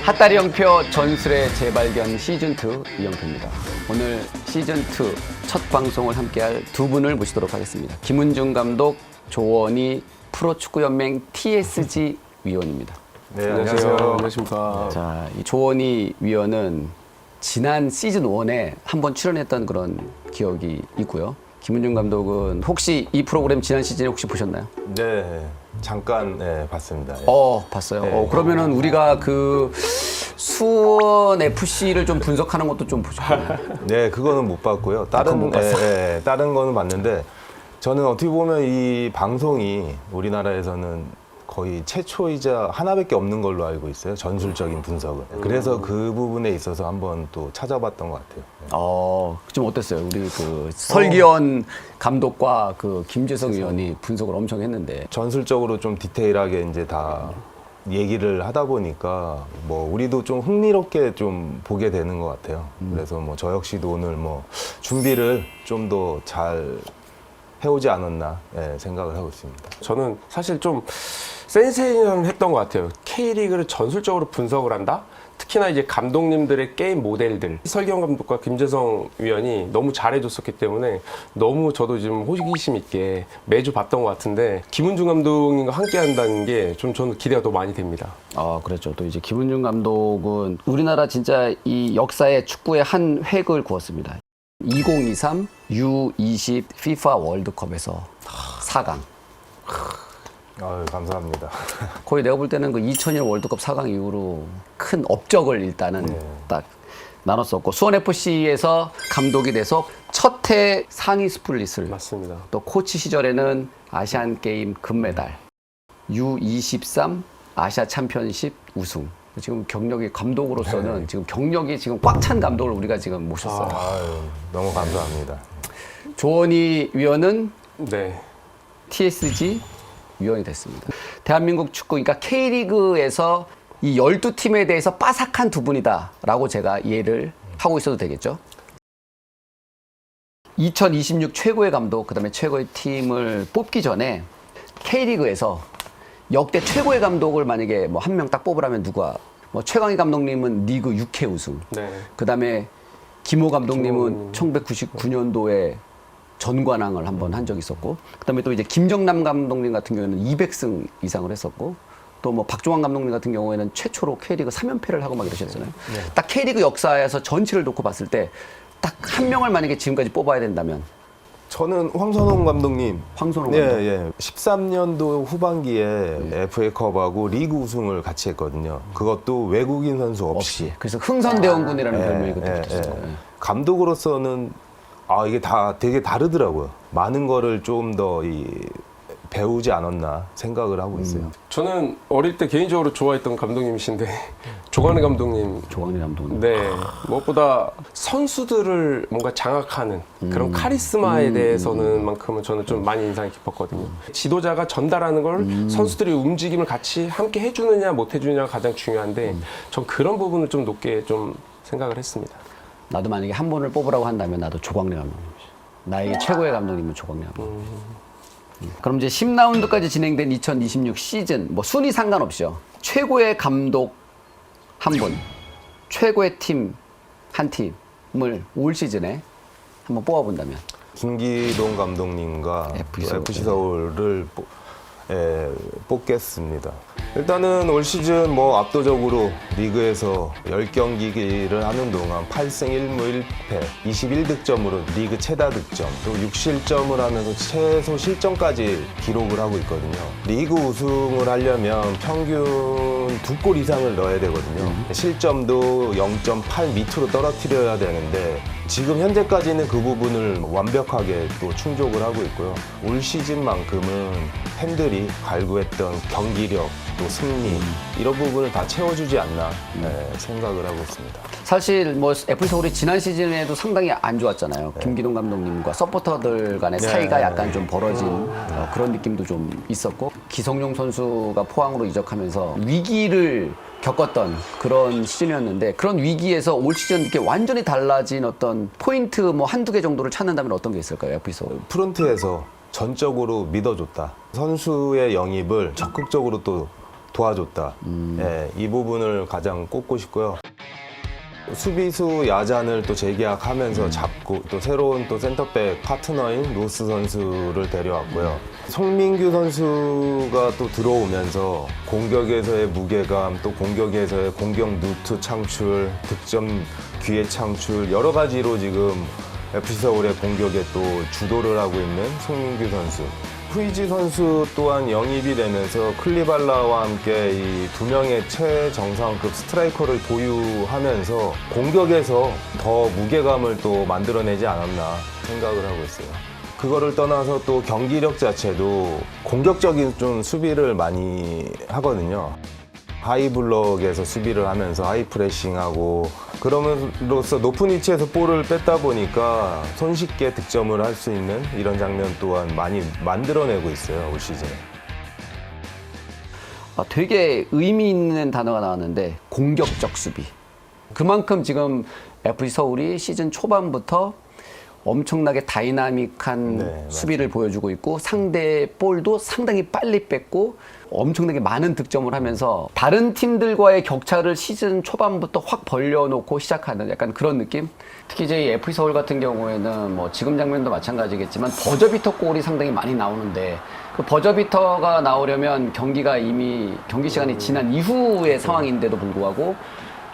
핫다리 형표 전술의 재발견 시즌2 이영표입니다. 오늘 시즌2 첫 방송을 함께할 두 분을 모시도록 하겠습니다. 김은중 감독, 조원희 프로축구연맹 TSG 위원입니다. 네, 안녕하세요. 안녕하십니까. 자, 이 조원희 위원은 지난 시즌1에 한번 출연했던 그런 기억이 있고요. 김은중 감독은 혹시 이 프로그램 지난 시즌에 혹시 보셨나요? 네, 잠깐 봤습니다. 예. 봤어요. 네. 그러면은 우리가 그 수원 FC를 좀 분석하는 것도 좀 보셨나요? 네, 그거는 못 봤고요. 그건 못 봤어. 다른 거는 봤는데 저는 어떻게 보면 이 방송이 우리나라에서는 거의 최초이자 하나밖에 없는 걸로 알고 있어요. 전술적인 분석은. 그래서 그 부분에 있어서 한번 또 찾아봤던 것 같아요. 좀 어땠어요? 우리 그 설기현 감독과 그 김재성 위원이 분석을 엄청 했는데. 전술적으로 좀 디테일하게 이제 다 얘기를 하다 보니까 뭐 우리도 좀 흥미롭게 좀 보게 되는 것 같아요. 그래서 뭐 저 역시도 오늘 뭐 준비를 좀 더 잘 해오지 않았나 생각을 하고 있습니다. 저는 사실 좀 센세이션했던 것 같아요. K리그를 전술적으로 분석을 한다? 특히나 이제 감독님들의 게임 모델들. 설기현 감독과 김재성 위원이 너무 잘해줬었기 때문에 너무 저도 지금 호기심 있게 매주 봤던 것 같은데 김은중 감독님과 함께 한다는 게 좀 저는 기대가 더 많이 됩니다. 그렇죠. 또 이제 김은중 감독은 우리나라 진짜 이 역사의 축구의 한 획을 그었습니다. 2023 U20 FIFA 월드컵에서 4강. 아유, 감사합니다. 거의 내가 볼 때는 그 2001 월드컵 4강 이후로 큰 업적을 일단은 딱 나눴었고, 수원FC에서 감독이 돼서 첫 해 상위 스플릿을, 맞습니다. 또 코치 시절에는 아시안게임 금메달, U23 아시아 챔피언십 우승. 지금 경력이 감독으로서는 지금 경력이 지금 꽉 찬 감독을 우리가 지금 모셨어요. 아유, 너무 감사합니다. 조원희 위원은 네. TSG 위원이 됐습니다. 대한민국 축구, 그러니까 K리그에서 이 12팀에 대해서 빠삭한 두 분이다라고 제가 이해를 하고 있어도 되겠죠. 2026 최고의 감독, 그다음에 최고의 팀을 뽑기 전에 K리그에서 역대 최고의 감독을 만약에 뭐 한 명 딱 뽑으라면 누가? 뭐 최강희 감독님은 리그 6회 우승. 네. 그다음에 김호 감독님은 1999년도에 전관왕을 한번 한 적이 있었고, 그다음에 또 이제 김정남 감독님 같은 경우에는 200승 이상을 했었고, 또 뭐 박종환 감독님 같은 경우에는 최초로 K리그 3연패를 하고 막 이러셨잖아요. 딱 K리그 역사에서 전체를 놓고 봤을 때 딱 한 명을 만약에 지금까지 뽑아야 된다면 저는 황선홍 감독님. 황선홍 감독. 예. 13년도 후반기에 FA컵하고 리그 우승을 같이 했거든요. 그것도 외국인 선수 없이. 그래서 흥선대원군이라는 별명이 그때 붙었어요. 감독으로서는 이게 다 되게 다르더라고요. 많은 거를 좀 더 배우지 않았나 생각을 하고 있어요. 저는 어릴 때 개인적으로 좋아했던 감독님이신데 조관우 감독님. 조광래 감독님. 네, 무엇보다 선수들을 뭔가 장악하는 그런 카리스마에 대해서는 만큼은 저는 좀 많이 인상이 깊었거든요. 지도자가 전달하는 걸 선수들이 움직임을 같이 함께 해주느냐 못 해주느냐가 가장 중요한데 전 그런 부분을 좀 높게 좀 생각을 했습니다. 나도 만약에 한 분을 뽑으라고 한다면 나도 조광래 감독님. 나에게 최고의 감독님은 조광래 감독님. 그럼 이제 10라운드까지 진행된 2026 시즌, 뭐 순위 상관없이요. 최고의 감독 한 분, 최고의 팀 한 팀을 올 시즌에 한번 뽑아본다면. 김기동 감독님과 FC 서울을 뽑겠습니다. 일단은 올 시즌 뭐 압도적으로 리그에서 10경기를 하는 동안 8승 1무 1패, 21득점으로 리그 최다 득점, 또 6실점을 하면서 최소 실점까지 기록을 하고 있거든요. 리그 우승을 하려면 평균 2골 이상을 넣어야 되거든요. 실점도 0.8 밑으로 떨어뜨려야 되는데 지금 현재까지는 그 부분을 완벽하게 또 충족을 하고 있고요. 올 시즌만큼은 팬들이 갈구했던 경기력, 또 승리 이런 부분을 다 채워주지 않나 생각을 하고 있습니다. 사실 뭐 FC 서울이 지난 시즌에도 상당히 안 좋았잖아요. 김기동 감독님과 서포터들 간의 사이가 약간 좀 벌어진 그런 느낌도 좀 있었고, 기성용 선수가 포항으로 이적하면서 위기를 겪었던 그런 시즌이었는데, 그런 위기에서 올 시즌 이렇게 완전히 달라진 어떤 포인트 뭐 한두 개 정도를 찾는다면 어떤 게 있을까요? FC 서울. 프론트에서 전적으로 믿어줬다. 선수의 영입을 적극적으로 또 도와줬다. 예, 이 부분을 가장 꼽고 싶고요. 수비수 야잔을 또 재계약하면서 잡고 또 새로운 또 센터백 파트너인 로스 선수를 데려왔고요. 송민규 선수가 또 들어오면서 공격에서의 무게감, 또 공격에서의 공격 루트 창출, 득점 기회 창출 여러 가지로 지금 FC 서울의 공격에 또 주도를 하고 있는 송민규 선수. 후이지 선수 또한 영입이 되면서 클리발라와 함께 이 두 명의 최정상급 스트라이커를 보유하면서 공격에서 더 무게감을 또 만들어내지 않았나 생각을 하고 있어요. 그거를 떠나서 또 경기력 자체도 공격적인 좀 수비를 많이 하거든요. 하이블럭에서 수비를 하면서 하이프레싱하고 그러면로써 높은 위치에서 볼을 뺐다 보니까 손쉽게 득점을 할 수 있는 이런 장면 또한 많이 만들어내고 있어요, 올 시즌에. 되게 의미 있는 단어가 나왔는데 공격적 수비. 그만큼 지금 FC 서울이 시즌 초반부터 엄청나게 다이나믹한 네, 수비를 보여주고 있고 상대 볼도 상당히 빨리 뺐고 엄청나게 많은 득점을 하면서 다른 팀들과의 격차를 시즌 초반부터 확 벌려놓고 시작하는 약간 그런 느낌? 특히 이제 FC 서울 같은 경우에는 뭐 지금 장면도 마찬가지겠지만 버저비터 골이 상당히 많이 나오는데 그 버저비터가 나오려면 경기가 이미 경기 시간이 지난 이후의 상황인데도 불구하고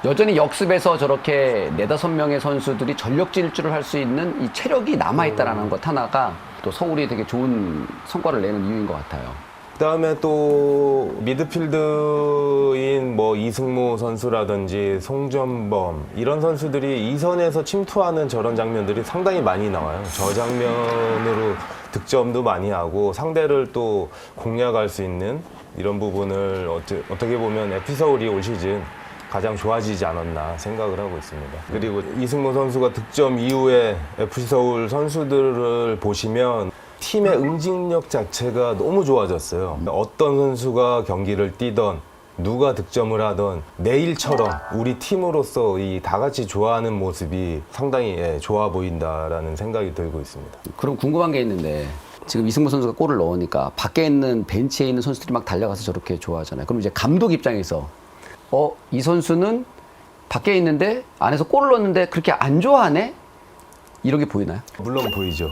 여전히 역습에서 저렇게 4-5명의 선수들이 전력 질주를 할 수 있는 이 체력이 남아있다는 것 하나가 또 서울이 되게 좋은 성과를 내는 이유인 것 같아요. 그다음에 또 미드필드인 뭐 이승모 선수라든지 송전범 이런 선수들이 2선에서 침투하는 저런 장면들이 상당히 많이 나와요. 저 장면으로 득점도 많이 하고 상대를 또 공략할 수 있는 이런 부분을 어떻게 보면 FC 서울이 올 시즌 가장 좋아지지 않았나 생각을 하고 있습니다. 그리고 이승모 선수가 득점 이후에 FC 서울 선수들을 보시면 팀의 응징력 자체가 너무 좋아졌어요. 어떤 선수가 경기를 뛰던 누가 득점을 하던 내일처럼 우리 팀으로서 이 다 같이 좋아하는 모습이 상당히 좋아 보인다라는 생각이 들고 있습니다. 그럼 궁금한 게 있는데 지금 이승모 선수가 골을 넣으니까 밖에 있는 벤치에 있는 선수들이 막 달려가서 저렇게 좋아하잖아요. 그럼 이제 감독 입장에서 이 선수는 밖에 있는데 안에서 골을 넣었는데 그렇게 안 좋아하네? 이런 게 보이나요? 물론 보이죠.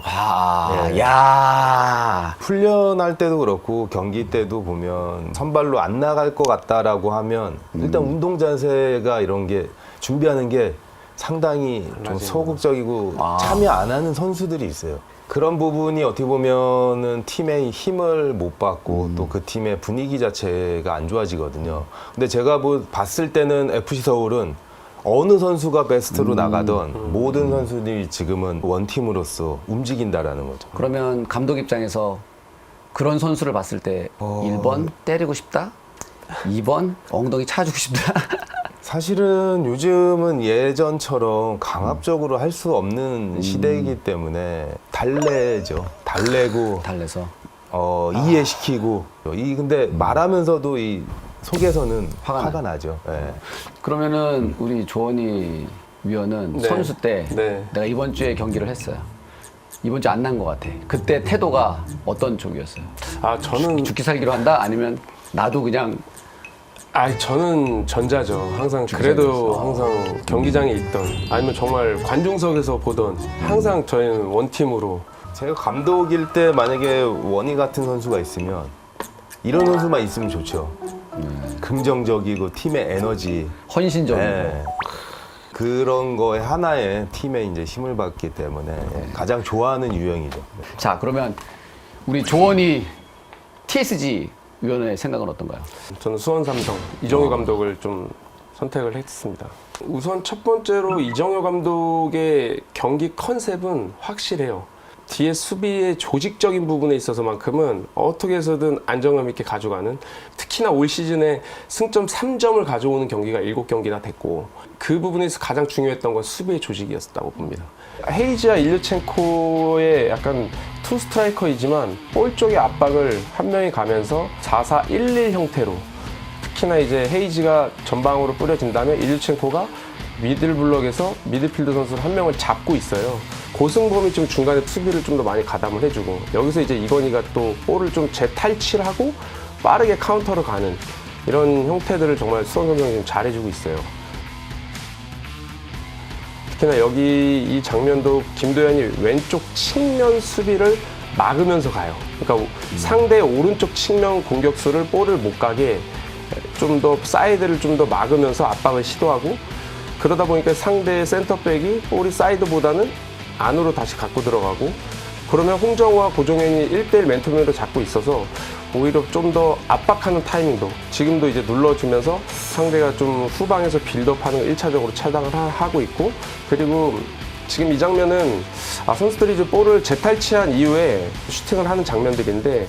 야. 훈련할 때도 그렇고 경기 때도 보면 선발로 안 나갈 것 같다라고 하면 일단 운동 자세가 이런 게 준비하는 게 상당히 좀 소극적이고 참여 안 하는 선수들이 있어요. 그런 부분이 어떻게 보면은 팀의 힘을 못 받고 또 그 팀의 분위기 자체가 안 좋아지거든요. 근데 제가 봤을 때는 FC 서울은 어느 선수가 베스트로 나가던 모든 선수들이 지금은 원팀으로서 움직인다라는 거죠. 그러면 감독 입장에서 그런 선수를 봤을 때 1번 때리고 싶다? 2번 엉덩이 차주고 싶다? 사실은 요즘은 예전처럼 강압적으로 할 수 없는 시대이기 때문에 달래죠. 달래고 달래서. 이해시키고 근데 말하면서도 이 속에서는 화가 나죠. 네. 그러면은 우리 조원희 위원은 네. 선수 때 네. 내가 이번 주에 경기를 했어요. 이번 주 안 난 것 같아. 그때 태도가 어떤 쪽이었어요? 저는 죽기 살기로 한다? 아니면 나도 그냥 저는 전자죠. 항상 그래도 항상 경기장에 있던 아니면 정말 관중석에서 보던 항상 저희는 원팀으로. 제가 감독일 때 만약에 원희 같은 선수가 있으면 이런 선수만 있으면 좋죠. 긍정적이고 팀의 에너지, 헌신적이고. 네. 그런 거에 하나의 팀에 이제 힘을 받기 때문에 가장 좋아하는 유형이죠. 자, 그러면 우리 조원희 TSG 위원의 생각은 어떤가요? 저는 수원 삼성 이정효 감독을 좀 선택을 했습니다. 우선 첫 번째로 이정효 감독의 경기 컨셉은 확실해요. 뒤에 수비의 조직적인 부분에 있어서만큼은 어떻게 해서든 안정감 있게 가져가는, 특히나 올 시즌에 승점 3점을 가져오는 경기가 7경기나 됐고 그 부분에서 가장 중요했던 건 수비의 조직이었다고 봅니다. 헤이지와 일류첸코의 약간 투 스트라이커이지만 볼 쪽의 압박을 한 명이 가면서 4-4-1-1 형태로, 특히나 이제 헤이지가 전방으로 뿌려진 다음에 일류첸코가 미들블럭에서 미드필드 선수를 한 명을 잡고 있어요. 고승범이 좀 중간에 수비를 좀 더 많이 가담을 해주고, 여기서 이제 이건희가 또 볼을 좀 재탈취하고 빠르게 카운터를 가는 이런 형태들을 정말 수원삼성이 좀 잘해주고 있어요. 특히나 여기 이 장면도 김도현이 왼쪽 측면 수비를 막으면서 가요. 그러니까 상대 오른쪽 측면 공격수를 볼을 못 가게 좀 더 사이드를 좀 더 막으면서 압박을 시도하고, 그러다 보니까 상대 센터백이 볼이 사이드보다는 안으로 다시 갖고 들어가고, 그러면 홍정우와 고종현이 1대1 맨투맨으로 잡고 있어서 오히려 좀 더 압박하는 타이밍도 지금도 이제 눌러주면서 상대가 좀 후방에서 빌드업하는 걸 1차적으로 차단을 하고 있고, 그리고 지금 이 장면은 선수들이 이제 볼을 재탈취한 이후에 슈팅을 하는 장면들인데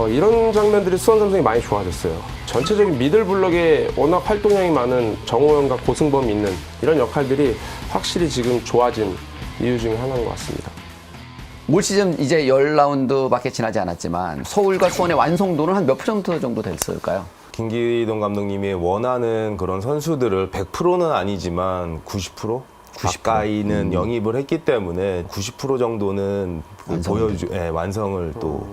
이런 장면들이 수원삼성이 많이 좋아졌어요. 전체적인 미들블럭에 워낙 활동량이 많은 정호연과 고승범이 있는 이런 역할들이 확실히 지금 좋아진 이유 중에 하나인 것 같습니다. 올 시즌 이제 10라운드밖에 지나지 않았지만 서울과 수원의 완성도는 한 몇 퍼센트 정도 됐을까요? 김기동 감독님이 원하는 그런 선수들을 100%는 아니지만 90%? 90%? 가까이는 영입을 했기 때문에 90% 정도는 완성을 또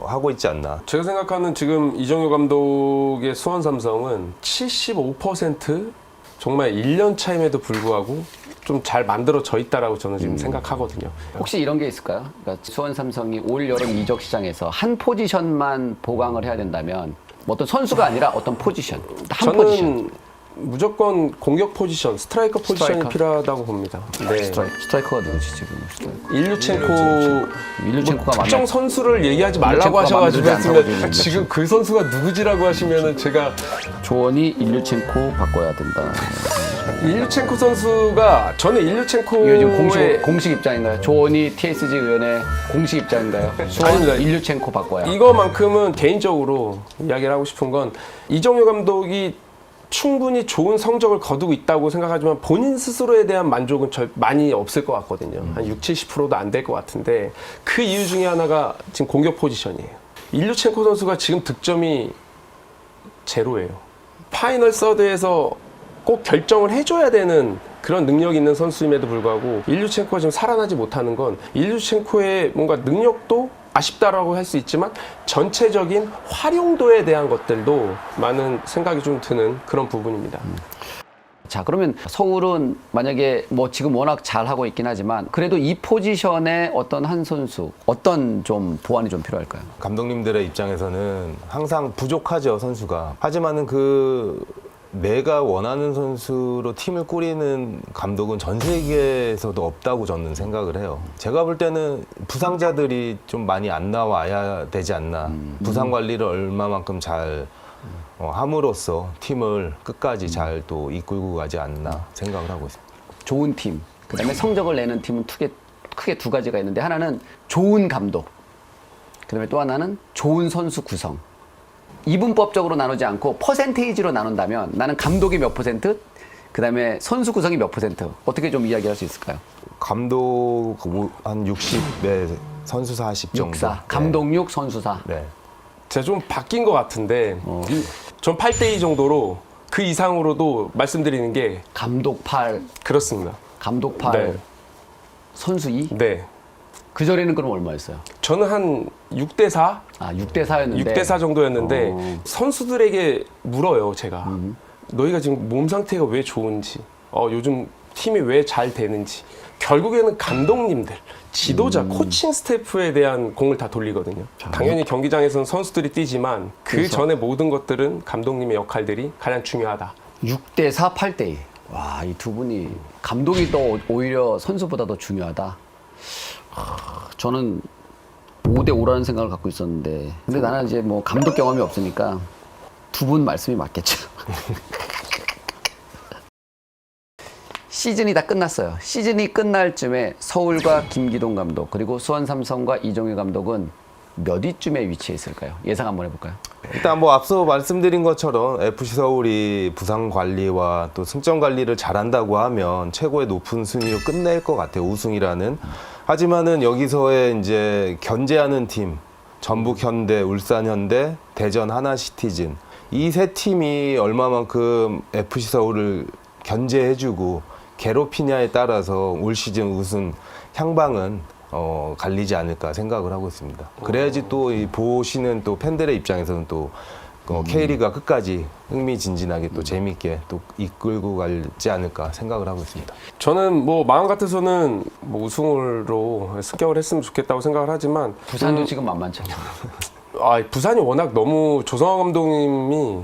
하고 있지 않나. 제가 생각하는 지금 이정효 감독의 수원삼성은 75% 정말 1년 차임에도 불구하고 좀 잘 만들어져 있다라고 저는 지금 생각하거든요. 혹시 이런 게 있을까요? 그러니까 수원 삼성이 올 여름 이적 시장에서 한 포지션만 보강을 해야 된다면 뭐 어떤 선수가 아니라 어떤 포지션, 한 저는 포지션. 무조건 공격 포지션, 스트라이커 포지션이 스트라이커? 필요하다고 봅니다. 네. 스트라이커가 누구지 지금? 스트라이커. 일류첸코가 만 특정 선수를 얘기하지 말라고 일류첸코가 하셔가지고 만들지 않다고 했으면 지금 지금 그 선수가 누구지라고 하시면은 제가 조원이 일류첸코 바꿔야 된다. 일류첸코 선수가 저는 이게 일류첸코의 지금 공식 입장인가요? 조원이 TSG 의원의 공식 입장인가요? 수원 아닙니다. 일류첸코 바꿔야. 이거만큼은 개인적으로 이야기를 하고 싶은 건 이정효 감독이 충분히 좋은 성적을 거두고 있다고 생각하지만 본인 스스로에 대한 만족은 많이 없을 것 같거든요. 한 60, 70%도 안 될 것 같은데 그 이유 중에 하나가 지금 공격 포지션이에요. 일류첸코 선수가 지금 득점이 제로예요. 파이널 서드에서 꼭 결정을 해줘야 되는 그런 능력이 있는 선수임에도 불구하고 일류첸코가 지금 살아나지 못하는 건 일류첸코의 뭔가 능력도 아쉽다라고 할 수 있지만 전체적인 활용도에 대한 것들도 많은 생각이 좀 드는 그런 부분입니다. 자, 그러면 서울은 만약에 뭐 지금 워낙 잘하고 있긴 하지만 그래도 이 포지션에 어떤 한 선수, 어떤 좀 보완이 좀 필요할까요? 감독님들의 입장에서는 항상 부족하죠, 선수가. 하지만은 내가 원하는 선수로 팀을 꾸리는 감독은 전 세계에서도 없다고 저는 생각을 해요. 제가 볼 때는 부상자들이 좀 많이 안 나와야 되지 않나. 부상 관리를 얼마만큼 잘 함으로써 팀을 끝까지 잘 또 이끌고 가지 않나 생각을 하고 있습니다. 좋은 팀, 그다음에 성적을 내는 팀은 크게 두 가지가 있는데 하나는 좋은 감독, 그다음에 또 하나는 좋은 선수 구성. 이분법적으로 나누지 않고 퍼센테이지로 나눈다면 나는 감독이 몇 퍼센트, 그다음에 선수 구성이 몇 퍼센트, 어떻게 좀 이야기할 수 있을까요? 감독 한 60, 네, 선수 40 정도. 6사, 감독 6, 선수 4. 네. 제가 좀 바뀐 것 같은데 전 8대2 정도로 그 이상으로도 말씀드리는 게 감독 8, 그렇습니다. 감독 8, 네. 선수 2? 네. 그 전에는 그럼 얼마였어요? 저는 한 6대4? 6대4였는데 6대4 정도였는데 선수들에게 물어요, 제가. 너희가 지금 몸 상태가 왜 좋은지, 요즘 팀이 왜 잘 되는지. 결국에는 감독님들, 지도자, 코칭 스태프에 대한 공을 다 돌리거든요. 당연히 경기장에서는 선수들이 뛰지만 그 그래서? 전에 모든 것들은 감독님의 역할들이 가장 중요하다. 6대4, 8대2. 와, 이 두 분이 감독이 더 오히려 선수보다 더 중요하다. 저는 5대5라는 생각을 갖고 있었는데 근데 나는 이제 뭐 감독 경험이 없으니까 두 분 말씀이 맞겠죠. 시즌이 다 끝났어요. 시즌이 끝날 쯤에 서울과 김기동 감독 그리고 수원 삼성과 이정효 감독은 몇 위쯤에 위치해 있을까요? 예상 한번 해볼까요? 일단 뭐 앞서 말씀드린 것처럼 FC 서울이 부상 관리와 또 승점 관리를 잘한다고 하면 최고의 높은 순위로 끝낼 것 같아요. 우승이라는. 하지만은 여기서의 이제 견제하는 팀, 전북 현대, 울산 현대, 대전 하나시티즌 이 세 팀이 얼마만큼 FC 서울을 견제해주고 괴롭히냐에 따라서 올 시즌 우승 향방은 갈리지 않을까 생각을 하고 있습니다. 그래야지 또 이 보시는 또 팬들의 입장에서는 또 K리그가 끝까지 흥미진진하게 또 재미있게 또 이끌고 갈지 않을까 생각을 하고 있습니다. 저는 뭐 마음 같아서는 뭐 우승으로 습격을 했으면 좋겠다고 생각을 하지만 부산도 지금 만만치 않죠. 부산이 워낙 너무 조성환 감독님이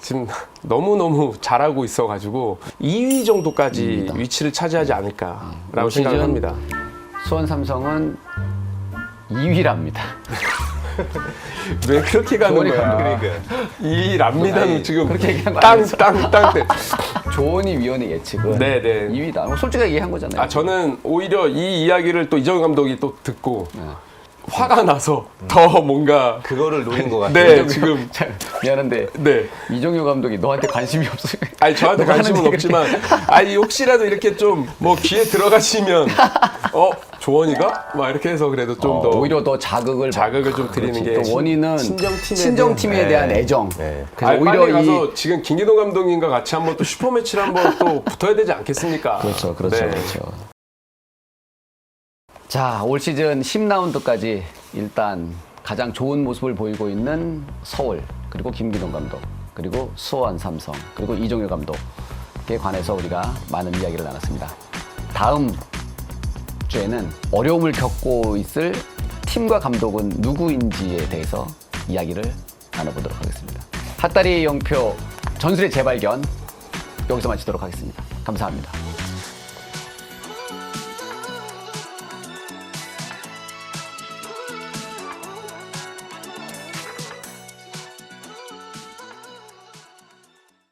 지금 너무너무 잘하고 있어가지고 2위 정도까지 위치를 차지하지 않을까라고 올 생각을 시즌 합니다. 수원 삼성은 2위랍니다. 왜 그렇게 가는 조원희 거야? 감독이 2위랍니다는 아니, 지금 그렇게 얘기한 거 아니었어. 땅. 조원희 위원의 예측은 네네. 2위다. 뭐 솔직하게 얘기한 거잖아요. 저는 오히려 이 이야기를 또 이정현 감독이 또 듣고 네. 화가 나서 더 뭔가 그거를 노린 것 같아요. 네 지금 참, 미안한데 네. 이종효 감독이 너한테 관심이 없어요. 아니 저한테 너가 관심은 하는데 없지만 혹시라도 이렇게 좀 뭐 귀에 들어가시면 조원이가 막 이렇게 해서 그래도 좀 더 오히려 더 자극을 좀 드리는 게 또 원인은 친정팀에 대한 네. 애정. 네. 그래서 오히려 오히려 빨리 이 가서 지금 김기동 감독님과 같이 한번 또 슈퍼매치를 한번 또 붙어야 되지 않겠습니까? 그렇죠. 네. 자, 올 시즌 10라운드까지 일단 가장 좋은 모습을 보이고 있는 서울, 그리고 김기동 감독, 그리고 수원 삼성, 그리고 이종효 감독에 관해서 우리가 많은 이야기를 나눴습니다. 다음 주에는 어려움을 겪고 있을 팀과 감독은 누구인지에 대해서 이야기를 나눠보도록 하겠습니다. 핫다리 영표 전술의 재발견 여기서 마치도록 하겠습니다. 감사합니다.